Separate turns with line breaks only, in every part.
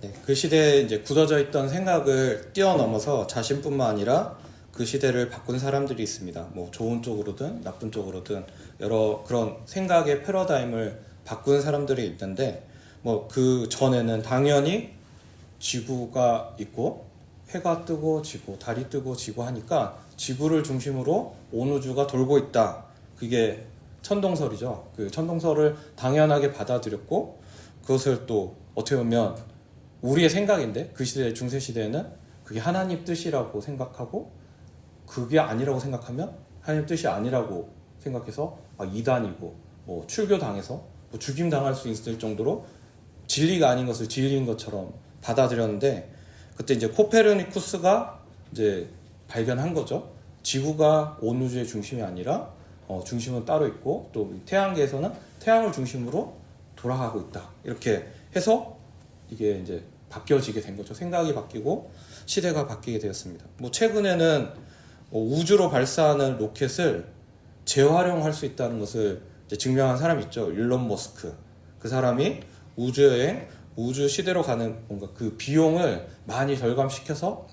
네, 그 시대에 이제 굳어져 있던 생각을 뛰어넘어서 자신뿐만 아니라 그 시대를 바꾼 사람들이 있습니다. 뭐 좋은 쪽으로든 나쁜 쪽으로든 여러 그런 생각의 패러다임을 바꾼 사람들이 있는데, 뭐 그 전에는 당연히 지구가 있고 해가 뜨고 지고 달이 뜨고 지고 하니까 지구를 중심으로 온 우주가 돌고 있다. 그게 천동설이죠. 그 천동설을 당연하게 받아들였고, 그것을 또 어떻게 보면 우리의 생각인데 그 시대 중세 시대에는 그게 하나님 뜻이라고 생각하고, 그게 아니라고 생각하면 하나님 뜻이 아니라고 생각해서 이단이고 뭐 출교당해서 뭐 죽임 당할 수 있을 정도로 진리가 아닌 것을 진리인 것처럼 받아들였는데, 그때 이제 코페르니쿠스가 이제 발견한 거죠. 지구가 온 우주의 중심이 아니라 중심은 따로 있고, 또 태양계에서는 태양을 중심으로 돌아가고 있다. 이렇게 해서 이게 이제 바뀌어지게 된 거죠. 생각이 바뀌고 시대가 바뀌게 되었습니다. 뭐 최근에는 우주로 발사하는 로켓을 재활용할 수 있다는 것을 이제 증명한 사람이 있죠. 일론 머스크. 그 사람이 우주여행, 우주 시대로 가는 뭔가 그 비용을 많이 절감시켜서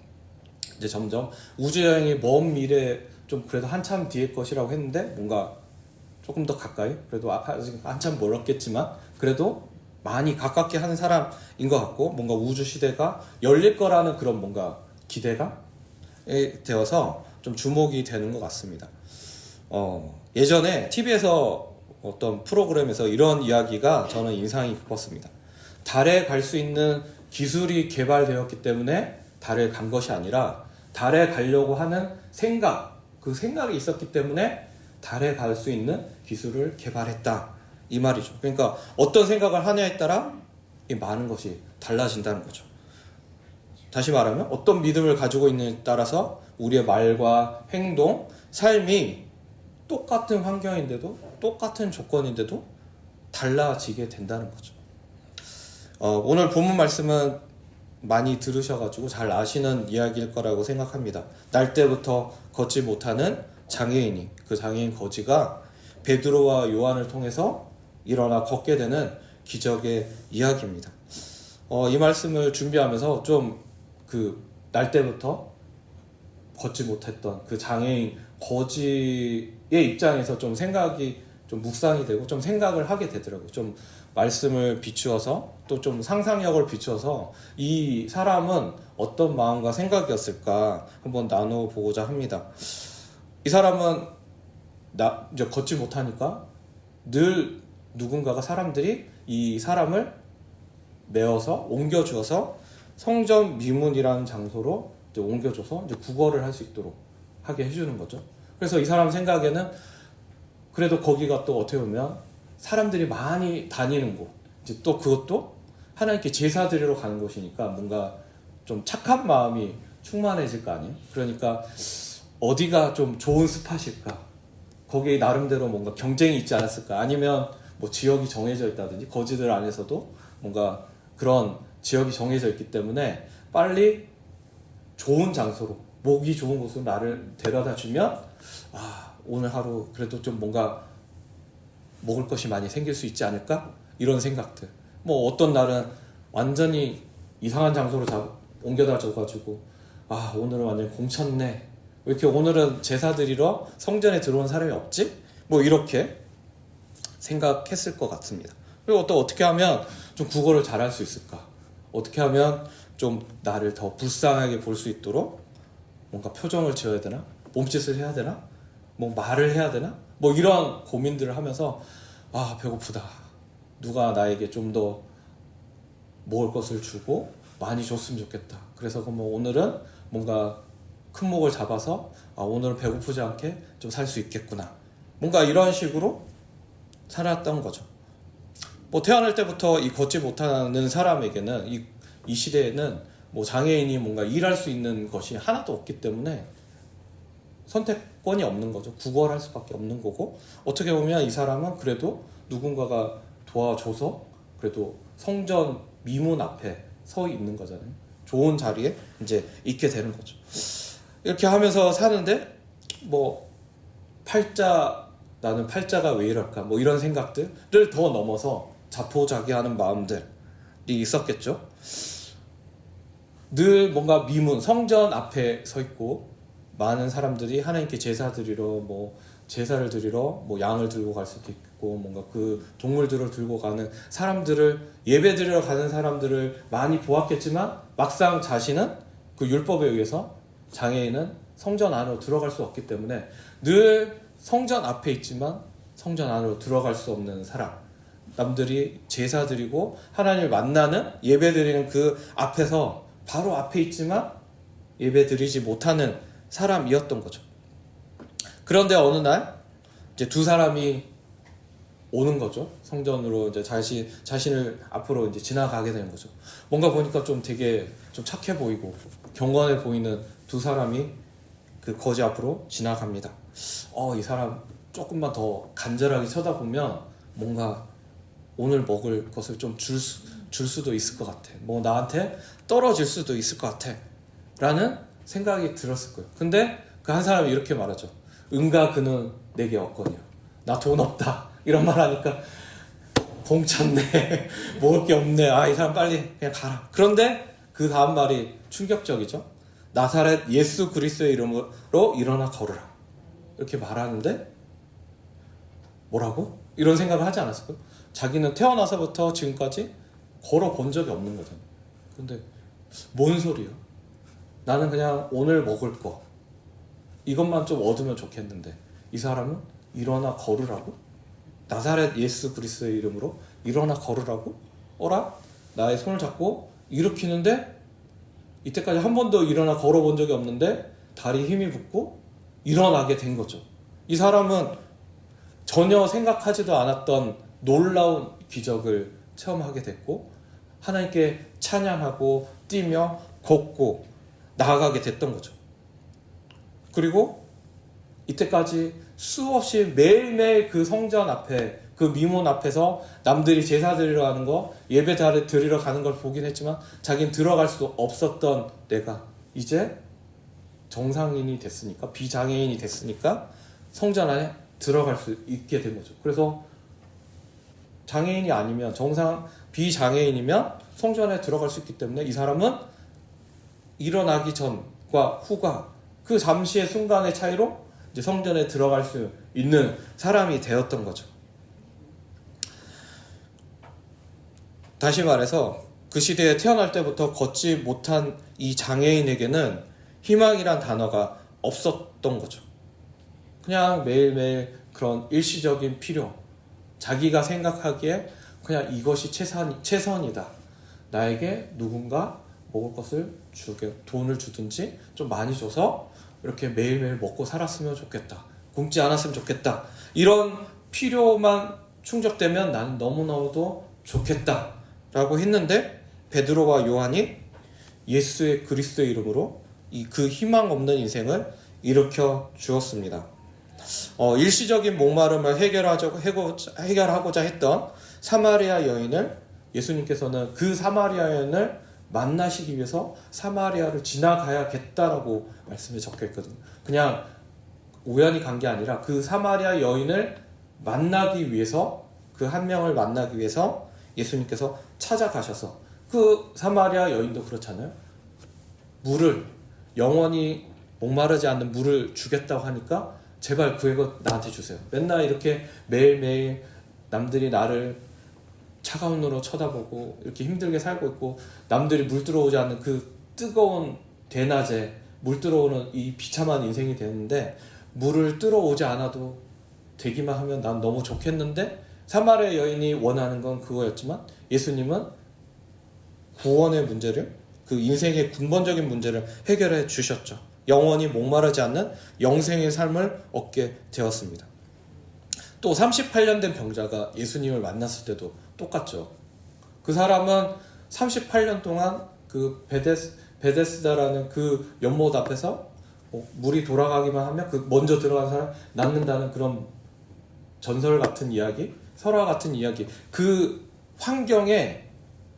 이제 점점 우주여행이 먼 미래, 좀 그래도 한참 뒤의 것이라고 했는데 뭔가 조금 더 가까이, 그래도 아직 한참 멀었겠지만 그래도 많이 가깝게 하는 사람인 것 같고, 뭔가 우주 시대가 열릴 거라는 그런 뭔가 기대감에 되어서 좀 주목이 되는 것 같습니다. 예전에 TV에서 어떤 프로그램에서 이런 이야기가 저는 인상이 깊었습니다. 달에 갈 수 있는 기술이 개발되었기 때문에 달에 간 것이 아니라 달에 가려고 하는 생각, 그 생각이 있었기 때문에 달에 갈 수 있는 기술을 개발했다, 이 말이죠. 그러니까 어떤 생각을 하냐에 따라 이 많은 것이 달라진다는 거죠. 다시 말하면 어떤 믿음을 가지고 있느냐에 따라서 우리의 말과 행동, 삶이 똑같은 환경인데도 똑같은 조건인데도 달라지게 된다는 거죠. 오늘 본문 말씀은 많이 들으셔가지고 잘 아시는 이야기일 거라고 생각합니다. 날 때부터 걷지 못하는 장애인이, 그 장애인 거지가 베드로와 요한을 통해서 일어나 걷게 되는 기적의 이야기입니다. 이 말씀을 준비하면서 좀 그 날 때부터 걷지 못했던 그 장애인 거지의 입장에서 좀 생각이 좀 묵상이 되고 좀 생각을 하게 되더라고요. 좀 말씀을 비추어서 또 좀 상상력을 비추어서 이 사람은 어떤 마음과 생각이었을까 한번 나눠보고자 합니다. 이 사람은 이제 걷지 못하니까 늘 누군가가, 사람들이 이 사람을 메어서 옮겨주어서 성전 미문이라는 장소로 이제 옮겨줘서 이제 구걸을 할 수 있도록 하게 해주는 거죠. 그래서 이 사람 생각에는 그래도 거기가 또 어떻게 보면 사람들이 많이 다니는 곳, 이제 또 그것도 하나님께 제사 드리러 가는 곳이니까 뭔가 좀 착한 마음이 충만해질 거 아니에요. 그러니까 어디가 좀 좋은 스팟일까, 거기에 나름대로 뭔가 경쟁이 있지 않았을까, 아니면 뭐 지역이 정해져 있다든지 거지들 안에서도 뭔가 그런 지역이 정해져 있기 때문에 빨리 좋은 장소로, 목이 좋은 곳으로 나를 데려다 주면 오늘 하루 그래도 좀 뭔가 먹을 것이 많이 생길 수 있지 않을까, 이런 생각들. 뭐 어떤 날은 완전히 이상한 장소로 옮겨다 줘가지고 오늘은 완전 공쳤네, 왜 이렇게 오늘은 제사 드리러 성전에 들어온 사람이 없지? 뭐 이렇게 생각했을 것 같습니다. 그리고 또 어떻게 하면 좀 국어를 잘할 수 있을까, 어떻게 하면 좀 나를 더 불쌍하게 볼 수 있도록 뭔가 표정을 지어야 되나, 몸짓을 해야 되나, 뭐 말을 해야 되나, 뭐 이런 고민들을 하면서 배고프다, 누가 나에게 좀 더 먹을 것을 주고 많이 줬으면 좋겠다. 그래서 뭐 오늘은 뭔가 큰 목을 잡아서 오늘은 배고프지 않게 좀 살 수 있겠구나, 뭔가 이런 식으로 살았던 거죠. 뭐 태어날 때부터 이 걷지 못하는 사람에게는 이 시대에는 뭐 장애인이 뭔가 일할 수 있는 것이 하나도 없기 때문에 선택권이 없는 거죠. 구걸할 수밖에 없는 거고, 어떻게 보면 이 사람은 그래도 누군가가 도와줘서 그래도 성전 미문 앞에 서 있는 거잖아요. 좋은 자리에 이제 있게 되는 거죠. 이렇게 하면서 사는데 뭐 나는 팔자가 왜 이럴까, 뭐 이런 생각들을 더 넘어서 자포자기하는 마음들이 있었겠죠. 늘 뭔가 미문, 성전 앞에 서 있고 많은 사람들이 하나님께 제사 드리러 제사를 드리러 양을 들고 갈 수도 있고 뭔가 그 동물들을 들고 가는 사람들을 예배 드리러 가는 사람들을 많이 보았겠지만 막상 자신은 그 율법에 의해서 장애인은 성전 안으로 들어갈 수 없기 때문에 늘 성전 앞에 있지만 성전 안으로 들어갈 수 없는 사람, 남들이 제사 드리고 하나님을 만나는 예배 드리는 그 앞에서 바로 앞에 있지만 예배 드리지 못하는 사람이었던 거죠. 그런데 어느 날 이제 두 사람이 오는 거죠. 성전으로 이제 자신을 앞으로 이제 지나가게 되는 거죠. 뭔가 보니까 좀 되게 좀 착해 보이고 경건해 보이는 두 사람이 그 거지 앞으로 지나갑니다. 이 사람 조금만 더 간절하게 쳐다보면 뭔가 오늘 먹을 것을 좀 줄 수도 있을 것 같아. 나한테 떨어질 수도 있을 것 같아. 라는 생각이 들었을 거예요. 근데 그 한 사람이 이렇게 말하죠. 은가 그는 내게 없거니와. 나 돈 없다. 이런 말 하니까 봉쳤네. 먹을 게 없네. 이 사람 빨리 그냥 가라. 그런데 그 다음 말이 충격적이죠. 나사렛 예수 그리스도의 이름으로 일어나 걸으라. 이렇게 말하는데 뭐라고? 이런 생각을 하지 않았을까요? 자기는 태어나서부터 지금까지 걸어본 적이 없는 거잖아요. 근데 뭔 소리야? 나는 그냥 오늘 먹을 거 이것만 좀 얻으면 좋겠는데 이 사람은 일어나 걸으라고? 나사렛 예수 그리스도의 이름으로 일어나 걸으라고? 어라? 나의 손을 잡고 일으키는데 이때까지 한 번도 일어나 걸어본 적이 없는데 다리에 힘이 붙고 일어나게 된 거죠. 이 사람은 전혀 생각하지도 않았던 놀라운 기적을 체험하게 됐고 하나님께 찬양하고 뛰며 걷고 나아가게 됐던 거죠. 그리고 이때까지 수없이 매일매일 그 성전 앞에 그 미문 앞에서 남들이 제사 드리러 가는 거 예배 드리러 가는 걸 보긴 했지만 자기는 들어갈 수 없었던 내가 이제 정상인이 됐으니까 비장애인이 됐으니까 성전 안에 들어갈 수 있게 된 거죠. 그래서 장애인이 아니면 비장애인이면 성전에 들어갈 수 있기 때문에 이 사람은 일어나기 전과 후가 그 잠시의 순간의 차이로 이제 성전에 들어갈 수 있는 사람이 되었던 거죠. 다시 말해서 그 시대에 태어날 때부터 걷지 못한 이 장애인에게는 희망이란 단어가 없었던 거죠. 그냥 매일매일 그런 일시적인 필요, 자기가 생각하기에 그냥 이것이 최선이다. 나에게 누군가 먹을 것을 돈을 주든지 좀 많이 줘서 이렇게 매일매일 먹고 살았으면 좋겠다. 굶지 않았으면 좋겠다. 이런 필요만 충족되면 나는 너무너무도 좋겠다. 라고 했는데 베드로와 요한이 예수의 그리스도의 이름으로 그 희망 없는 인생을 일으켜 주었습니다. 일시적인 목마름을 해결하고자 했던 사마리아 여인을 예수님께서는 그 사마리아 여인을 만나시기 위해서 사마리아를 지나가야겠다라고 말씀에 적혀 있거든요. 그냥 우연히 간 게 아니라 그 사마리아 여인을 만나기 위해서 그 한 명을 만나기 위해서 예수님께서 찾아가셔서 그 사마리아 여인도 그렇잖아요. 물을 영원히 목마르지 않는 물을 주겠다고 하니까 제발 그거 나한테 주세요. 맨날 이렇게 매일매일 남들이 나를 차가운 눈으로 쳐다보고 이렇게 힘들게 살고 있고 남들이 물 들어오지 않는 그 뜨거운 대낮에 물 들어오는 이 비참한 인생이 되는데 물을 들어오지 않아도 되기만 하면 난 너무 좋겠는데 사마리아 여인이 원하는 건 그거였지만 예수님은 구원의 문제를 그 인생의 근본적인 문제를 해결해 주셨죠. 영원히 목마르지 않는 영생의 삶을 얻게 되었습니다. 또 38년 된 병자가 예수님을 만났을 때도 똑같죠. 그 사람은 38년 동안 그 베데스다라는 그 연못 앞에서 물이 돌아가기만 하면 그 먼저 들어간 사람 낫는다는 그런 전설 같은 이야기, 설화 같은 이야기, 그 환경에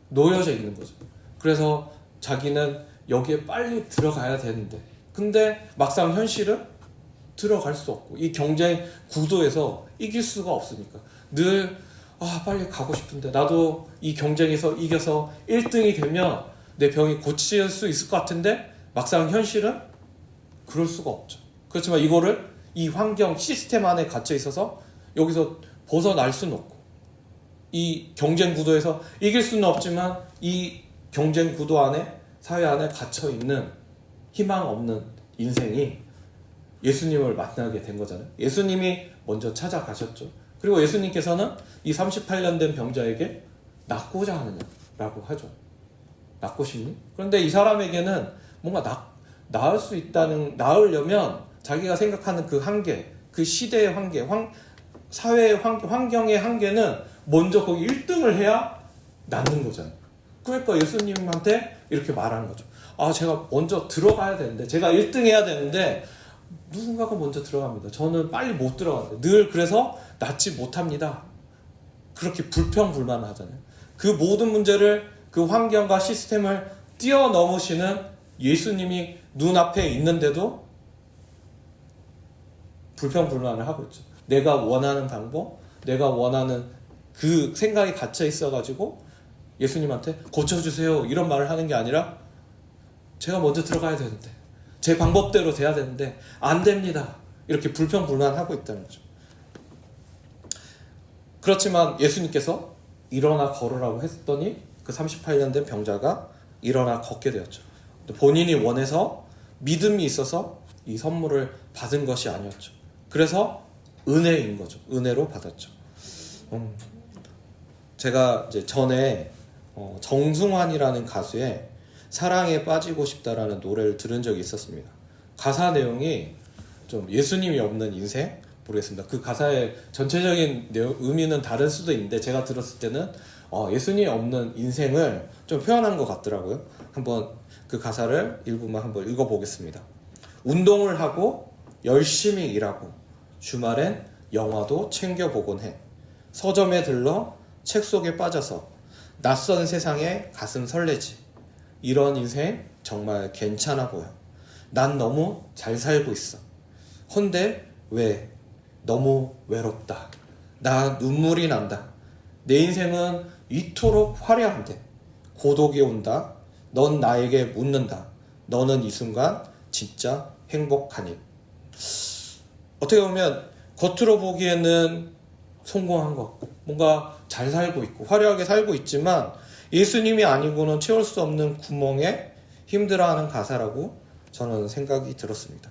놓여져 있는 거죠. 그래서 자기는 여기에 빨리 들어가야 되는데 근데 막상 현실은 들어갈 수 없고 이 경쟁 구도에서 이길 수가 없으니까 늘 빨리 가고 싶은데 나도 이 경쟁에서 이겨서 1등이 되면 내 병이 고칠 수 있을 것 같은데 막상 현실은 그럴 수가 없죠. 그렇지만 이거를 이 환경 시스템 안에 갇혀 있어서 여기서 벗어날 수는 없고, 이 경쟁 구도에서 이길 수는 없지만 이 경쟁 구도 안에, 사회 안에 갇혀 있는 희망 없는 인생이 예수님을 만나게 된 거잖아요. 예수님이 먼저 찾아가셨죠. 그리고 예수님께서는 이 38년 된 병자에게 낫고자 하느냐라고 하죠. 낫고 싶니? 그런데 이 사람에게는 뭔가 나을 수 있다는, 나으려면 자기가 생각하는 그 한계, 그 시대의 한계, 사회의 환경의 한계는 먼저 거기 1등을 해야 낫는 거잖아요. 그러니까 예수님한테 이렇게 말하는 거죠. 제가 먼저 들어가야 되는데, 제가 1등 해야 되는데 누군가가 먼저 들어갑니다. 저는 빨리 못 들어가는데 늘 그래서 낫지 못합니다. 그렇게 불평불만을 하잖아요. 그 모든 문제를, 그 환경과 시스템을 뛰어넘으시는 예수님이 눈앞에 있는데도 불평불만을 하고 있죠. 내가 원하는 방법, 내가 원하는 그 생각이 갇혀 있어가지고 예수님한테 고쳐주세요 이런 말을 하는 게 아니라, 제가 먼저 들어가야 되는데, 제 방법대로 돼야 되는데 안 됩니다, 이렇게 불평불만하고 있다는 거죠. 그렇지만 예수님께서 일어나 걸으라고 했더니 그 38년 된 병자가 일어나 걷게 되었죠. 본인이 원해서, 믿음이 있어서 이 선물을 받은 것이 아니었죠. 그래서 은혜인 거죠. 은혜로 받았죠. 제가 이제 전에 정승환이라는 가수의 사랑에 빠지고 싶다라는 노래를 들은 적이 있었습니다. 가사 내용이 좀 예수님이 없는 인생? 모르겠습니다. 그 가사의 전체적인 의미는 다를 수도 있는데 제가 들었을 때는 예수님이 없는 인생을 좀 표현한 것 같더라고요. 한번 그 가사를 일부만 한번 읽어보겠습니다. 운동을 하고 열심히 일하고 주말엔 영화도 챙겨보곤 해. 서점에 들러 책 속에 빠져서 낯선 세상에 가슴 설레지. 이런 인생 정말 괜찮아 보여. 난 너무 잘 살고 있어. 헌데 왜 너무 외롭다. 나 눈물이 난다. 내 인생은 이토록 화려한데 고독이 온다. 넌 나에게 묻는다. 너는 이 순간 진짜 행복하니? 어떻게 보면 겉으로 보기에는 성공한 것 같고 뭔가 잘 살고 있고 화려하게 살고 있지만 예수님이 아니고는 채울 수 없는 구멍에 힘들어하는 가사라고 저는 생각이 들었습니다.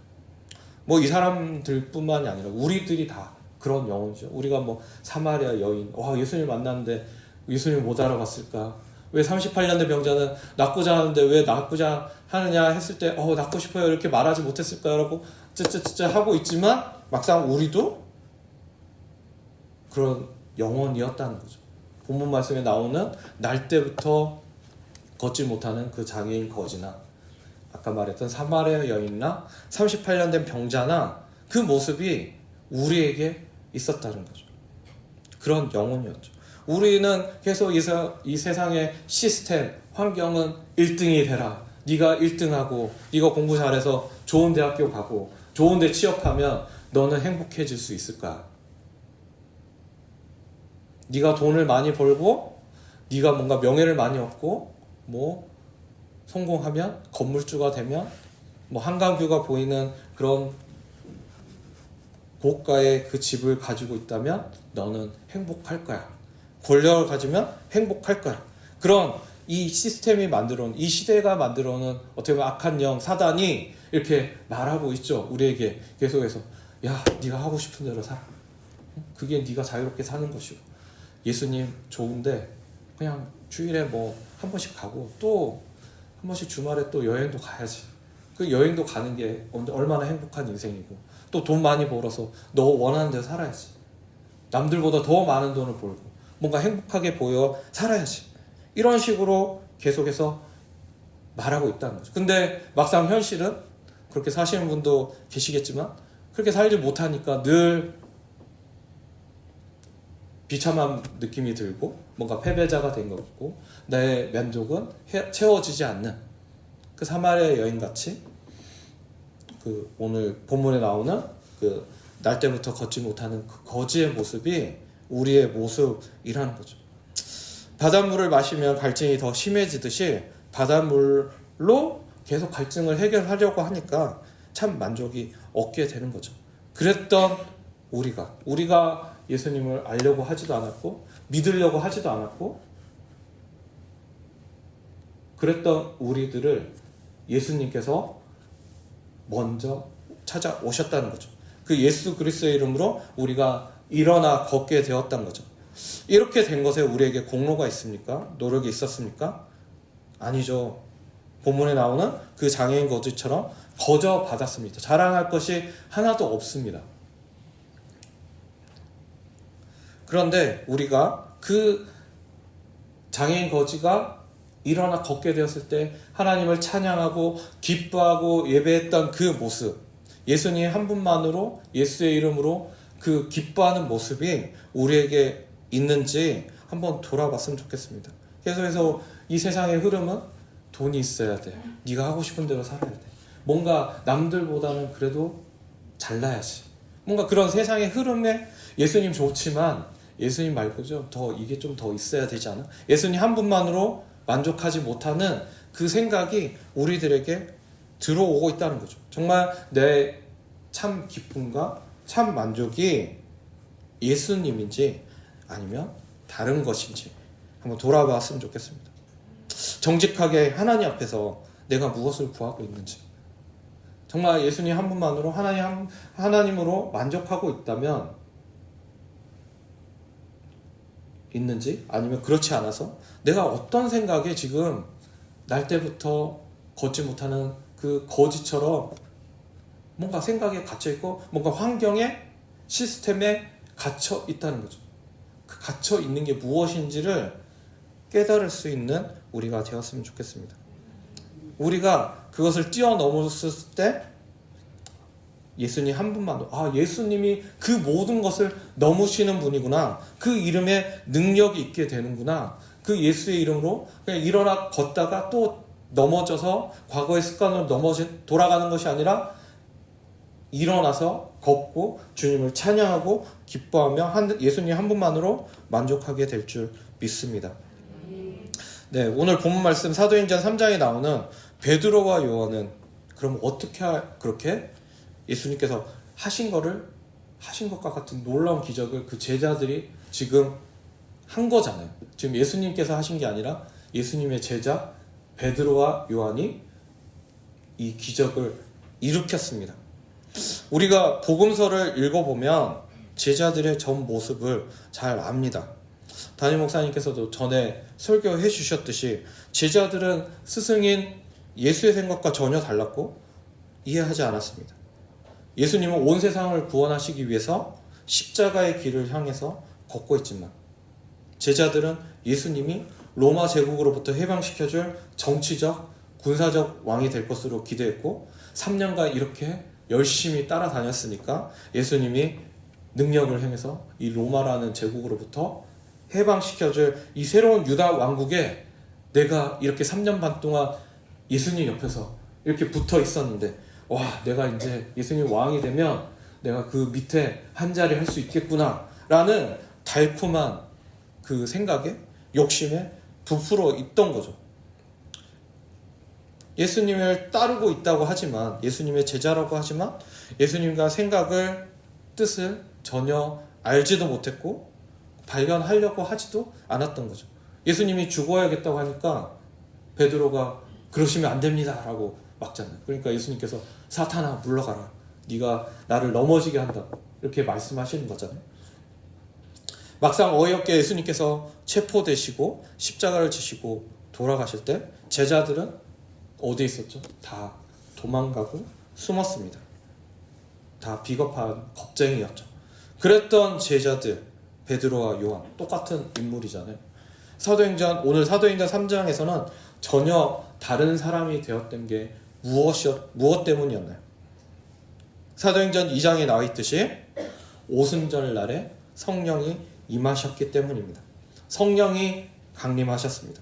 뭐 이 사람들 뿐만이 아니라 우리들이 다 그런 영혼이죠. 우리가 뭐 사마리아 여인, 예수님 만났는데 예수님 못 알아봤을까? 왜 38년 된 병자는 낫고자 하는데 왜 낫고자 하느냐 했을 때 낫고 싶어요 이렇게 말하지 못했을까라고 쯔쯔쯔 하고 있지만 막상 우리도 그런 영혼이었다는 거죠. 본문 말씀에 나오는 날 때부터 걷지 못하는 그 장애인 거지나 아까 말했던 사마리아 여인이나 38년 된 병자나 그 모습이 우리에게 있었다는 거죠. 그런 영혼이었죠. 우리는 계속 이 세상의 시스템, 환경은 1등이 되라. 네가 1등하고 네가 공부 잘해서 좋은 대학교 가고 좋은 데 취업하면 너는 행복해질 수 있을까? 네가 돈을 많이 벌고 네가 뭔가 명예를 많이 얻고 뭐 성공하면 건물주가 되면 뭐 한강뷰가 보이는 그런 고가의 그 집을 가지고 있다면 너는 행복할 거야. 권력을 가지면 행복할 거야. 그런 이 시스템이 만들어온, 이 시대가 만들어오는 어떻게 보면 악한 영, 사단이 이렇게 말하고 있죠. 우리에게 계속해서 야, 네가 하고 싶은 대로 살아. 그게 네가 자유롭게 사는 것이고 예수님 좋은데 그냥 주일에 뭐 한 번씩 가고 또 한 번씩 주말에 또 여행도 가야지. 그 여행도 가는 게 얼마나 행복한 인생이고 또 돈 많이 벌어서 너 원하는 대로 살아야지. 남들보다 더 많은 돈을 벌고 뭔가 행복하게 보여 살아야지. 이런 식으로 계속해서 말하고 있다는 거죠. 근데 막상 현실은 그렇게 사시는 분도 계시겠지만 그렇게 살지 못하니까 늘 비참한 느낌이 들고 뭔가 패배자가 된 것 같고 내 만족은 채워지지 않는 그 사마리아 여인같이 그 오늘 본문에 나오는 그 날 때부터 걷지 못하는 그 거지의 모습이 우리의 모습이라는 거죠. 바닷물을 마시면 갈증이 더 심해지듯이 바닷물로 계속 갈증을 해결하려고 하니까 참 만족이 없게 되는 거죠. 그랬던 우리가 예수님을 알려고 하지도 않았고 믿으려고 하지도 않았고 그랬던 우리들을 예수님께서 먼저 찾아오셨다는 거죠. 그 예수 그리스도의 이름으로 우리가 일어나 걷게 되었다는 거죠. 이렇게 된 것에 우리에게 공로가 있습니까? 노력이 있었습니까? 아니죠. 본문에 나오는 그 장애인 거지처럼 거저 받았습니다. 자랑할 것이 하나도 없습니다. 그런데 우리가 그 장애인 거지가 일어나 걷게 되었을 때 하나님을 찬양하고 기뻐하고 예배했던 그 모습, 예수님 한 분만으로 예수의 이름으로 그 기뻐하는 모습이 우리에게 있는지 한번 돌아봤으면 좋겠습니다. 계속해서 이 세상의 흐름은 돈이 있어야 돼. 네가 하고 싶은 대로 살아야 돼. 뭔가 남들보다는 그래도 잘나야지. 뭔가 그런 세상의 흐름에 예수님 좋지만 예수님 말고죠. 이게 좀 더 있어야 되지 않아? 예수님 한 분만으로 만족하지 못하는 그 생각이 우리들에게 들어오고 있다는 거죠. 정말 내 참 기쁨과 참 만족이 예수님인지 아니면 다른 것인지 한번 돌아봤으면 좋겠습니다. 정직하게 하나님 앞에서 내가 무엇을 구하고 있는지, 정말 예수님 한 분만으로 하나님으로 만족하고 있는지 아니면 그렇지 않아서 내가 어떤 생각에 지금 날 때부터 걷지 못하는 그 거지처럼 뭔가 생각에 갇혀있고 뭔가 환경에 시스템에 갇혀 있다는 거죠. 그 갇혀 있는 게 무엇인지를 깨달을 수 있는 우리가 되었으면 좋겠습니다. 우리가 그것을 뛰어넘었을 때 예수님 한 분만도 예수님이 그 모든 것을 넘으시는 분이구나. 그 이름에 능력이 있게 되는구나. 그 예수의 이름으로 그냥 일어나 걷다가 또 넘어져서 과거의 습관으로 돌아가는 것이 아니라 일어나서 걷고 주님을 찬양하고 기뻐하며 예수님 한 분만으로 만족하게 될 줄 믿습니다. 네, 오늘 본문 말씀 사도행전 3장에 나오는 베드로와 요한은 그럼 어떻게 그렇게 예수님께서 하신 것과 같은 놀라운 기적을 그 제자들이 지금 한 거잖아요. 지금 예수님께서 하신 게 아니라 예수님의 제자 베드로와 요한이 이 기적을 일으켰습니다. 우리가 복음서를 읽어보면 제자들의 전 모습을 잘 압니다. 담임 목사님께서도 전에 설교해 주셨듯이 제자들은 스승인 예수의 생각과 전혀 달랐고 이해하지 않았습니다. 예수님은 온 세상을 구원하시기 위해서 십자가의 길을 향해서 걷고 있지만 제자들은 예수님이 로마 제국으로부터 해방시켜줄 정치적, 군사적 왕이 될 것으로 기대했고 3년간 이렇게 열심히 따라다녔으니까 예수님이 능력을 행해서 이 로마라는 제국으로부터 해방시켜줄 이 새로운 유다 왕국에 내가 이렇게 3년 반 동안 예수님 옆에서 이렇게 붙어 있었는데 내가 이제 예수님 왕이 되면 내가 그 밑에 한 자리 할 수 있겠구나 라는 달콤한 그 생각에 욕심에 부풀어 있던 거죠. 예수님을 따르고 있다고 하지만 예수님의 제자라고 하지만 예수님과 생각을 뜻을 전혀 알지도 못했고 발견하려고 하지도 않았던 거죠. 예수님이 죽어야겠다고 하니까 베드로가 그러시면 안 됩니다 라고 막잖아요. 그러니까 예수님께서 사탄아 물러가라. 네가 나를 넘어지게 한다고 이렇게 말씀하시는 거잖아요. 막상 어이없게 예수님께서 체포되시고 십자가를 지시고 돌아가실 때 제자들은 어디에 있었죠? 다 도망가고 숨었습니다. 다 비겁한 겁쟁이였죠. 그랬던 제자들 베드로와 요한 똑같은 인물이잖아요. 오늘 사도행전 3장에서는 전혀 다른 사람이 되었던 게 무엇 때문이었나요? 사도행전 2장에 나와 있듯이 오순절 날에 성령이 임하셨기 때문입니다. 성령이 강림하셨습니다.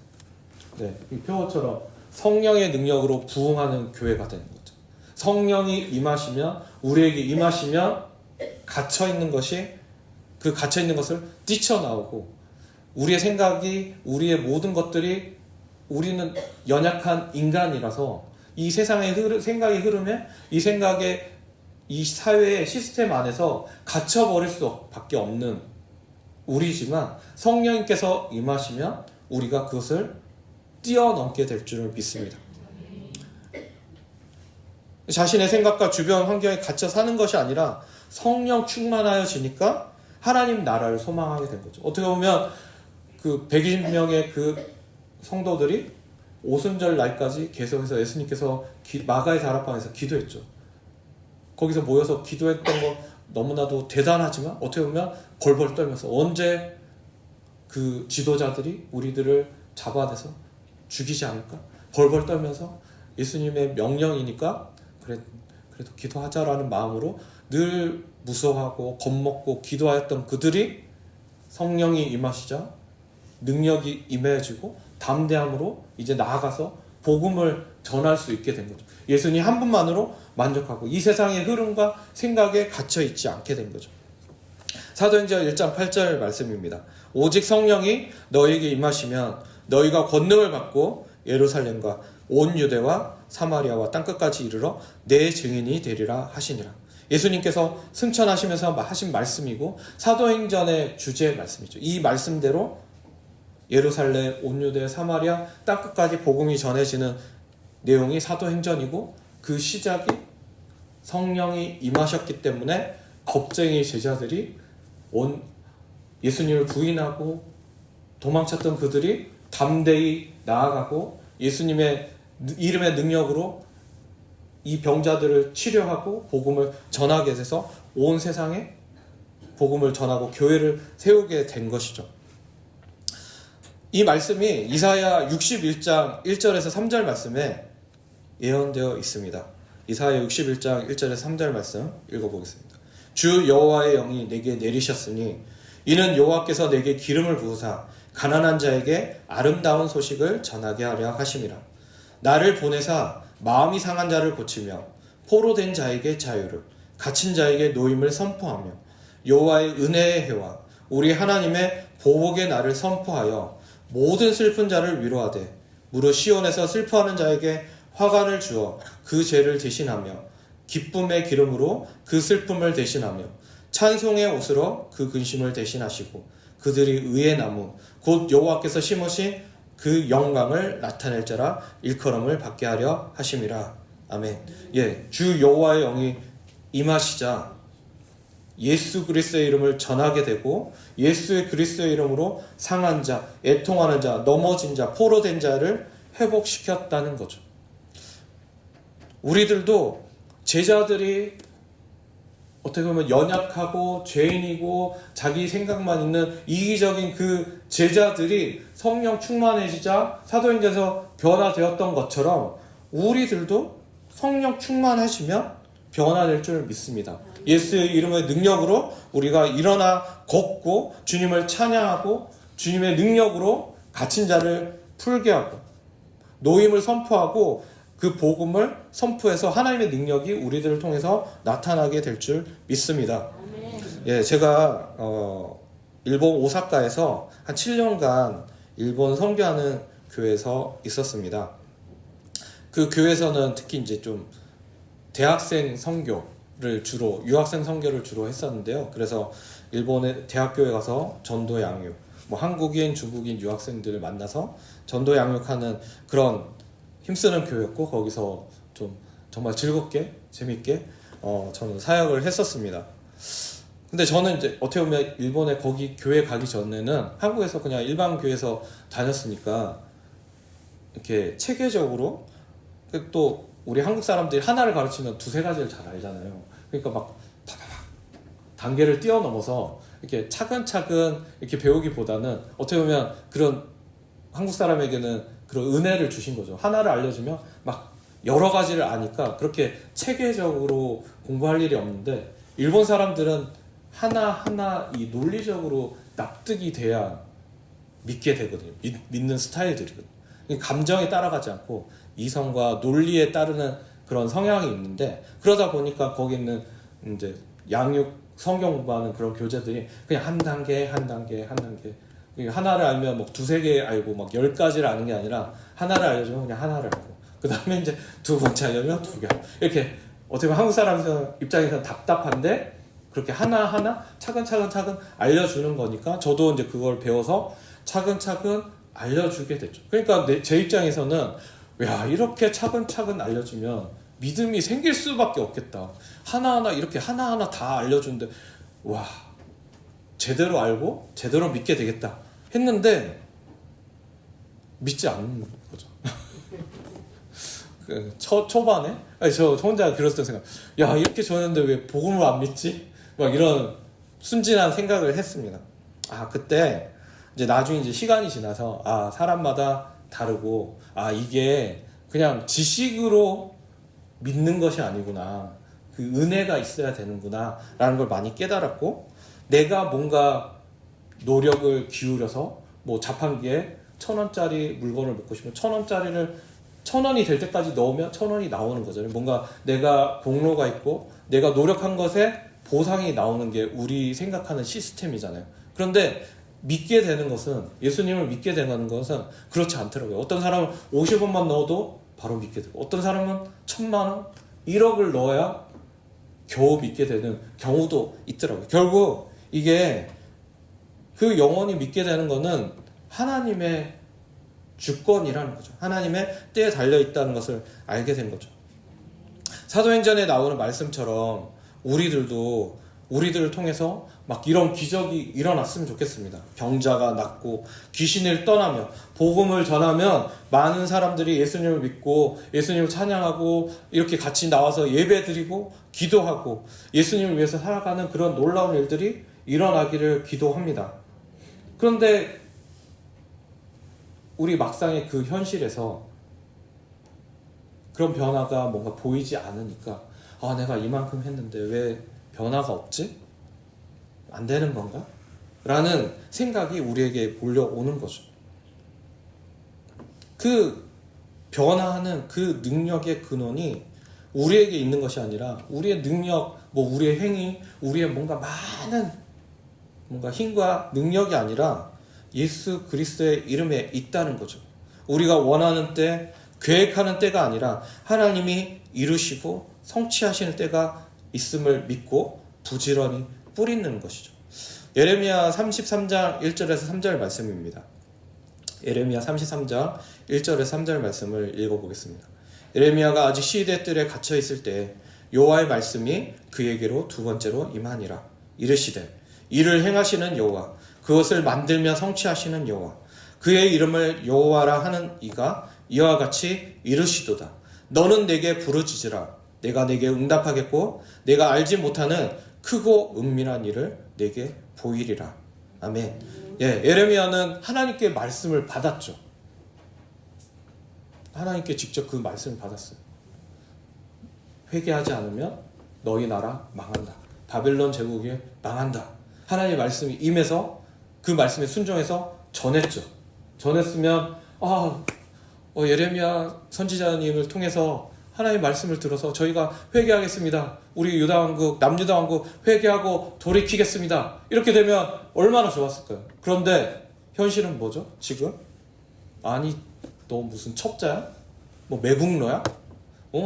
네, 이 표어처럼 성령의 능력으로 부흥하는 교회가 되는 거죠. 성령이 임하시면 우리에게 임하시면 갇혀있는 것을 뛰쳐나오고 우리의 생각이 우리의 모든 것들이 우리는 연약한 인간이라서 이 세상의 생각의 흐름에 이 생각의 이 사회의 시스템 안에서 갇혀버릴 수밖에 없는 우리지만 성령님께서 임하시면 우리가 그것을 뛰어넘게 될 줄을 믿습니다. 자신의 생각과 주변 환경에 갇혀 사는 것이 아니라 성령 충만하여지니까 하나님 나라를 소망하게 된 거죠. 어떻게 보면 그 120명의 그 성도들이 오순절 날까지 계속해서 예수님께서 마가의 다락방에서 기도했죠. 거기서 모여서 기도했던 거 너무나도 대단하지만 어떻게 보면 벌벌 떨면서 언제 그 지도자들이 우리들을 잡아내서 죽이지 않을까? 벌벌 떨면서 예수님의 명령이니까 그래도 기도하자라는 마음으로 늘 무서워하고 겁먹고 기도하였던 그들이 성령이 임하시자 능력이 임해지고 담대함으로 이제 나아가서 복음을 전할 수 있게 된 거죠. 예수님 한 분만으로 만족하고 이 세상의 흐름과 생각에 갇혀 있지 않게 된 거죠. 사도행전 1장 8절 말씀입니다. 오직 성령이 너희에게 임하시면 너희가 권능을 받고 예루살렘과 온 유대와 사마리아와 땅끝까지 이르러 내 증인이 되리라 하시니라. 예수님께서 승천하시면서 하신 말씀이고 사도행전의 주제의 말씀이죠. 이 말씀대로 예루살렘, 온 유대, 사마리아, 땅끝까지 복음이 전해지는 내용이 사도행전이고 그 시작이 성령이 임하셨기 때문에 겁쟁이 제자들이 예수님을 부인하고 도망쳤던 그들이 담대히 나아가고 예수님의 이름의 능력으로 이 병자들을 치료하고 복음을 전하게 돼서 온 세상에 복음을 전하고 교회를 세우게 된 것이죠. 이 말씀이 이사야 61장 1절에서 3절 말씀에 예언되어 있습니다. 이사야 61장 1절에서 3절 말씀 읽어보겠습니다. 주 여호와의 영이 내게 내리셨으니 이는 여호와께서 내게 기름을 부으사 가난한 자에게 아름다운 소식을 전하게 하려 하심이라. 나를 보내사 마음이 상한 자를 고치며 포로된 자에게 자유를, 갇힌 자에게 노임을 선포하며 여호와의 은혜의 해와 우리 하나님의 보복의 날을 선포하여 모든 슬픈 자를 위로하되 무릇 시온에서 슬퍼하는 자에게 화관을 주어 그 죄를 대신하며 기쁨의 기름으로 그 슬픔을 대신하며 찬송의 옷으로 그 근심을 대신하시고 그들이 의의 나무 곧 여호와께서 심으신 그 영광을 나타낼 자라 일컬음을 받게 하려 하심이라. 아멘. 주 여호와의 영이 임하시자 예수 그리스도의 이름을 전하게 되고 예수 그리스도의 이름으로 상한 자, 애통하는 자, 넘어진 자, 포로된 자를 회복시켰다는 거죠. 우리들도 제자들이 어떻게 보면 연약하고 죄인이고 자기 생각만 있는 이기적인 그 제자들이 성령 충만해지자 사도행전에서 변화되었던 것처럼 우리들도 성령 충만하시면 변화될 줄 믿습니다. 예수의 이름의 능력으로 우리가 일어나 걷고 주님을 찬양하고 주님의 능력으로 갇힌 자를 풀게 하고 노임을 선포하고 그 복음을 선포해서 하나님의 능력이 우리들을 통해서 나타나게 될 줄 믿습니다. 제가 일본 오사카에서 한 7년간 일본 선교하는 교회에서 있었습니다. 그 교회에서는 특히 이제 좀 대학생 선교를 주로 유학생 선교를 주로 했었는데요. 그래서 일본의 대학교에 가서 전도 양육, 한국인, 중국인 유학생들을 만나서 전도 양육하는 그런 힘쓰는 교회였고 거기서 좀 정말 즐겁게 재밌게 저는 사역을 했었습니다. 근데 저는 이제 어떻게 보면 일본에 거기 교회 가기 전에는 한국에서 그냥 일반 교회에서 다녔으니까 이렇게 체계적으로 또 우리 한국 사람들이 하나를 가르치면 두세 가지를 잘 알잖아요. 그러니까 막 단계를 뛰어넘어서 이렇게 차근차근 이렇게 배우기보다는 어떻게 보면 그런 한국 사람에게는 그런 은혜를 주신 거죠. 하나를 알려주면 막 여러 가지를 아니까 그렇게 체계적으로 공부할 일이 없는데 일본 사람들은 하나하나 이 논리적으로 납득이 돼야 믿게 되거든요. 믿는 스타일들이거든요. 감정에 따라가지 않고 이성과 논리에 따르는 그런 성향이 있는데 그러다 보니까 거기 있는 이제 양육 성경 공부하는 그런 교재들이 그냥 한 단계 하나를 알면 막 두세 개 알고 막 10가지를 아는 게 아니라 하나를 알려주면 그냥 하나를 알고, 그 다음에 이제 두 번째 알려주면 두 개. 이렇게 어떻게 보면 한국 사람 입장에서는 답답한데 그렇게 하나하나 차근차근 알려주는 거니까 저도 이제 그걸 배워서 차근차근 알려주게 됐죠. 그러니까 제 입장에서는 야, 이렇게 차근차근 알려주면 믿음이 생길 수밖에 없겠다. 하나하나 이렇게 하나하나 다 알려주는데 와, 제대로 알고 제대로 믿게 되겠다 했는데 믿지 않는 거죠. 초반에 저 혼자 그랬을 때 생각, 야, 이렇게 줬는데 왜 복음을 안 믿지? 막 이런 순진한 생각을 했습니다. 그때 이제 나중에 이제 시간이 지나서 사람마다 다르고 이게 그냥 지식으로 믿는 것이 아니구나, 그 은혜가 있어야 되는구나 라는 걸 많이 깨달았고, 내가 뭔가 노력을 기울여서 뭐 자판기에 1,000원짜리 물건을 먹고 싶으면 1,000원짜리를 1,000원이 될 때까지 넣으면 1,000원이 나오는 거잖아요. 뭔가 내가 공로가 있고 내가 노력한 것에 보상이 나오는 게 우리 생각하는 시스템이잖아요. 그런데 믿게 되는 것은, 예수님을 믿게 되는 것은 그렇지 않더라고요. 어떤 사람은 50원만 넣어도 바로 믿게 되고, 어떤 사람은 1,000만 원, 1억을 넣어야 겨우 믿게 되는 경우도 있더라고요. 결국 이게 그 영원히 믿게 되는 거는 하나님의 주권이라는 거죠. 하나님의 때에 달려있다는 것을 알게 된 거죠. 사도행전에 나오는 말씀처럼 우리들을 통해서 막 이런 기적이 일어났으면 좋겠습니다. 병자가 낫고 귀신을 떠나며 복음을 전하면 많은 사람들이 예수님을 믿고 예수님을 찬양하고 이렇게 같이 나와서 예배드리고 기도하고 예수님을 위해서 살아가는 그런 놀라운 일들이 일어나기를 기도합니다. 그런데 우리 막상의 그 현실에서 그런 변화가 뭔가 보이지 않으니까 내가 이만큼 했는데 왜 변화가 없지? 안 되는 건가? 라는 생각이 우리에게 몰려오는 거죠. 그 변화하는 그 능력의 근원이 우리에게 있는 것이 아니라 우리의 능력, 우리의 행위, 우리의 뭔가 많은 뭔가 힘과 능력이 아니라 예수 그리스도의 이름에 있다는 거죠. 우리가 원하는 때, 계획하는 때가 아니라 하나님이 이루시고 성취하시는 때가 있음을 믿고 부지런히 뿌리는 것이죠. 예레미야 33장 1절에서 3절 말씀입니다. 예레미야 33장 1절에서 3절 말씀을 읽어보겠습니다. 예레미야가 아직 시대 뜰에 갇혀 있을 때 여호와의 말씀이 그에게로 두 번째로 임하니라. 이르시되 이를 행하시는 여호와, 그것을 만들며 성취하시는 여호와, 그의 이름을 여호와라 하는 이가 이와 같이 이르시도다. 너는 내게 부르짖으라. 내가 내게 응답하겠고 내가 알지 못하는 크고 은밀한 일을 내게 보이리라. 아멘. 예레미야는 하나님께 말씀을 받았죠. 하나님께 직접 그 말씀을 받았어요. 회개하지 않으면 너희 나라 망한다. 바벨론 제국이 망한다. 하나님의 말씀이 임해서 그 말씀에 순종해서 전했죠. 전했으면 예레미야 선지자님을 통해서 하나님의 말씀을 들어서 저희가 회개하겠습니다. 우리 유다왕국, 남유다왕국 회개하고 돌이키겠습니다. 이렇게 되면 얼마나 좋았을까요? 그런데 현실은 뭐죠? 지금? 아니, 너 무슨 첩자야? 매국노야?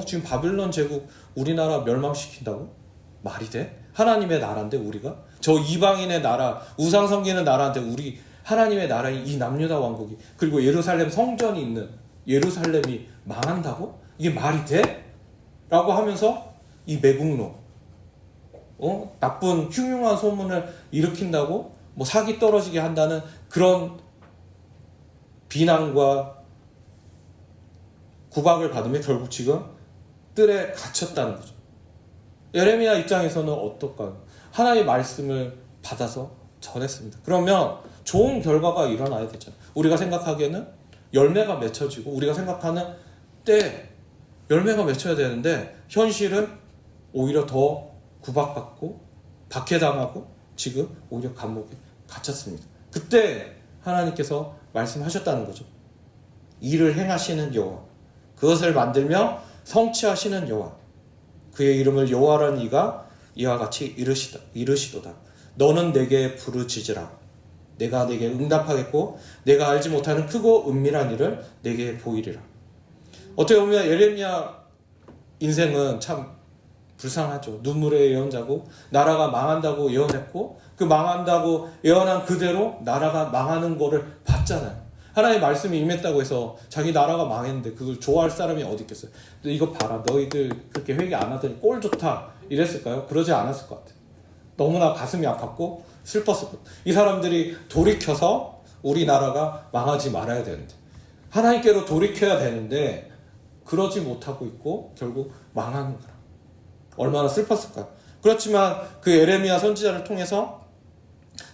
지금 바빌론 제국 우리나라 멸망시킨다고? 말이 돼? 하나님의 나라인데 우리가? 저 이방인의 나라, 우상 섬기는 나라인데 우리 하나님의 나라인 이 남유다 왕국이, 그리고 예루살렘 성전이 있는 예루살렘이 망한다고? 이게 말이 돼? 라고 하면서 이 매국노, 나쁜 흉흉한 소문을 일으킨다고 사기 떨어지게 한다는 그런 비난과 구박을 받으며 결국 지금 뜰에 갇혔다는 거죠. 예레미야 입장에서는 어떨까요? 하나님의 말씀을 받아서 전했습니다. 그러면 좋은 결과가 일어나야 되잖아요. 우리가 생각하기에는 열매가 맺혀지고 우리가 생각하는 때 열매가 맺혀야 되는데 현실은 오히려 더 구박받고 박해당하고 지금 오히려 감옥에 갇혔습니다. 그때 하나님께서 말씀하셨다는 거죠. 일을 행하시는 여호와, 그것을 만들며 성취하시는 여호와, 그의 이름을 여호와라는 이가 이와 같이 이르시도다. 너는 내게 부르짖으라. 내가 네게 응답하겠고 내가 알지 못하는 크고 은밀한 일을 네게 보이리라. 어떻게 보면 예레미야 인생은 참 불쌍하죠. 눈물의 예언자고 나라가 망한다고 예언했고 그 망한다고 예언한 그대로 나라가 망하는 거를 봤잖아요. 하나님의 말씀이 임했다고 해서 자기 나라가 망했는데 그걸 좋아할 사람이 어디 있겠어요. 근데 이거 봐라, 너희들 그렇게 회개 안 하더니 꼴 좋다 이랬을까요? 그러지 않았을 것 같아요. 너무나 가슴이 아팠고 슬펐을 것 같아요. 이 사람들이 돌이켜서 우리나라가 망하지 말아야 되는데 하나님께로 돌이켜야 되는데 그러지 못하고 있고 결국 망하는 거라. 얼마나 슬펐을까요? 그렇지만 그 예레미야 선지자를 통해서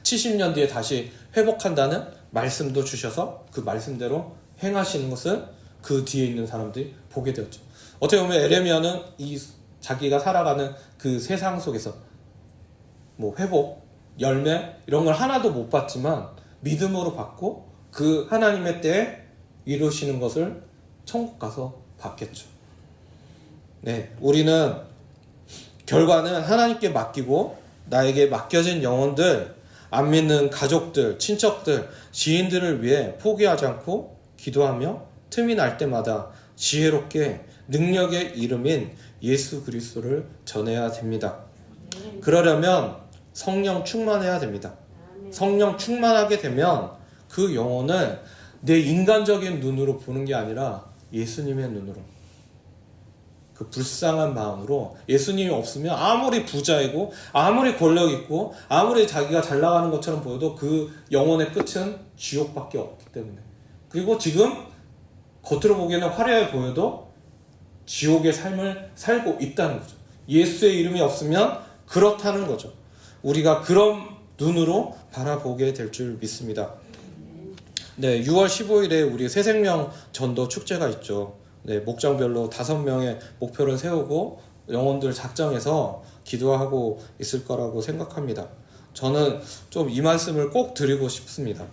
70년 뒤에 다시 회복한다는 말씀도 주셔서 그 말씀대로 행하시는 것을 그 뒤에 있는 사람들이 보게 되었죠. 어떻게 보면 예레미야는 이 자기가 살아가는 그 세상 속에서 뭐 회복, 열매 이런 걸 하나도 못 봤지만 믿음으로 받고 그 하나님의 때에 이루시는 것을 천국 가서 받겠죠. 네, 우리는 결과는 하나님께 맡기고 나에게 맡겨진 영혼들, 안 믿는 가족들, 친척들, 지인들을 위해 포기하지 않고 기도하며 틈이 날 때마다 지혜롭게 능력의 이름인 예수 그리스도를 전해야 됩니다. 그러려면 성령 충만해야 됩니다. 성령 충만하게 되면 그 영혼을 내 인간적인 눈으로 보는 게 아니라 예수님의 눈으로, 그 불쌍한 마음으로, 예수님이 없으면 아무리 부자이고 아무리 권력 있고 아무리 자기가 잘 나가는 것처럼 보여도 그 영혼의 끝은 지옥밖에 없기 때문에, 그리고 지금 겉으로 보기에는 화려해 보여도 지옥의 삶을 살고 있다는 거죠. 예수의 이름이 없으면 그렇다는 거죠. 우리가 그런 눈으로 바라보게 될 줄 믿습니다. 네, 6월 15일에 우리 새생명 전도 축제가 있죠. 네, 목장별로 5명의 목표를 세우고 영혼들 작정해서 기도하고 있을 거라고 생각합니다. 저는 좀 이 말씀을 꼭 드리고 싶습니다.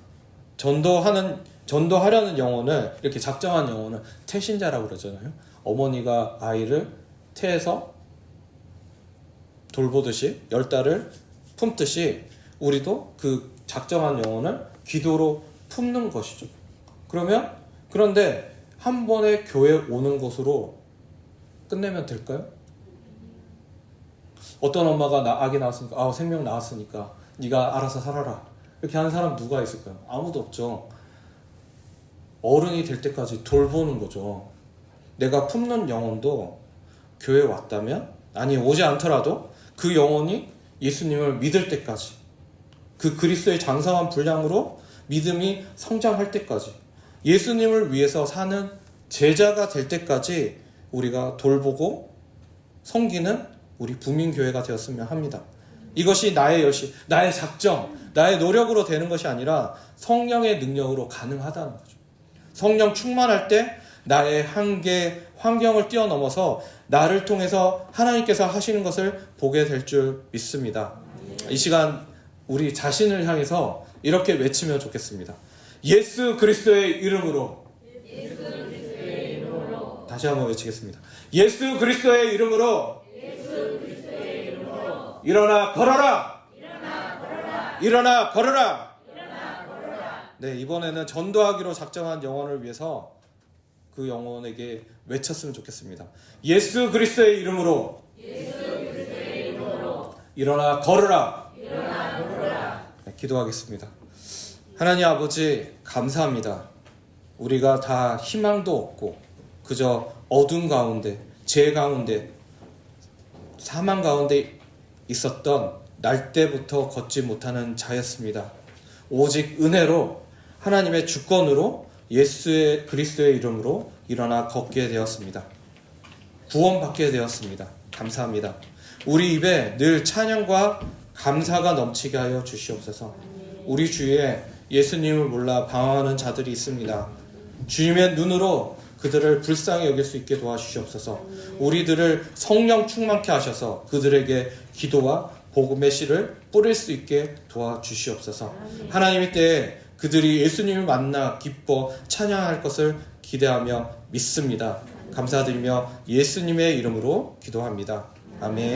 전도하려는 영혼을, 이렇게 작정한 영혼을 태신자라고 그러잖아요. 어머니가 아이를 태해서 돌보듯이 10달을 품듯이 우리도 그 작정한 영혼을 기도로 품는 것이죠. 그런데 한 번에 교회 오는 것으로 끝내면 될까요? 어떤 엄마가 아기 낳았으니까, 생명 낳았으니까 네가 알아서 살아라, 이렇게 하는 사람 누가 있을까요? 아무도 없죠. 어른이 될 때까지 돌보는 거죠. 내가 품는 영혼도 교회 왔다면, 아니 오지 않더라도 그 영혼이 예수님을 믿을 때까지, 그 그리스도의 장성한 분량으로 믿음이 성장할 때까지, 예수님을 위해서 사는 제자가 될 때까지 우리가 돌보고 섬기는 우리 부민교회가 되었으면 합니다. 이것이 나의 열심, 나의 작정, 나의 노력으로 되는 것이 아니라 성령의 능력으로 가능하다는 거죠. 성령 충만할 때 나의 한계, 환경을 뛰어넘어서 나를 통해서 하나님께서 하시는 것을 보게 될 줄 믿습니다. 이 시간 우리 자신을 향해서 이렇게 외치면 좋겠습니다. 예수 그리스도의 이름으로. 다시 한번 외치겠습니다. 예수 그리스도의 이름으로. 일어나 걸어라. 일어나 걸어라. 네, 이번에는 전도하기로 작정한 영혼을 위해서 그 영혼에게 외쳤으면 좋겠습니다. 예수 그리스도의 이름으로. 일어나 걸어라. 네, 기도하겠습니다. 하나님 아버지, 감사합니다. 우리가 다 희망도 없고 그저 어둠 가운데, 죄 가운데, 사망 가운데 있었던 날 때부터 걷지 못하는 자였습니다. 오직 은혜로, 하나님의 주권으로, 예수의 그리스도의 이름으로 일어나 걷게 되었습니다. 구원받게 되었습니다. 감사합니다. 우리 입에 늘 찬양과 감사가 넘치게 하여 주시옵소서. 우리 주위에 예수님을 몰라 방황하는 자들이 있습니다. 주님의 눈으로 그들을 불쌍히 여길 수 있게 도와주시옵소서. 우리들을 성령 충만케 하셔서 그들에게 기도와 복음의 씨를 뿌릴 수 있게 도와주시옵소서. 하나님의 때에 그들이 예수님을 만나 기뻐 찬양할 것을 기대하며 믿습니다. 감사드리며 예수님의 이름으로 기도합니다. 아멘.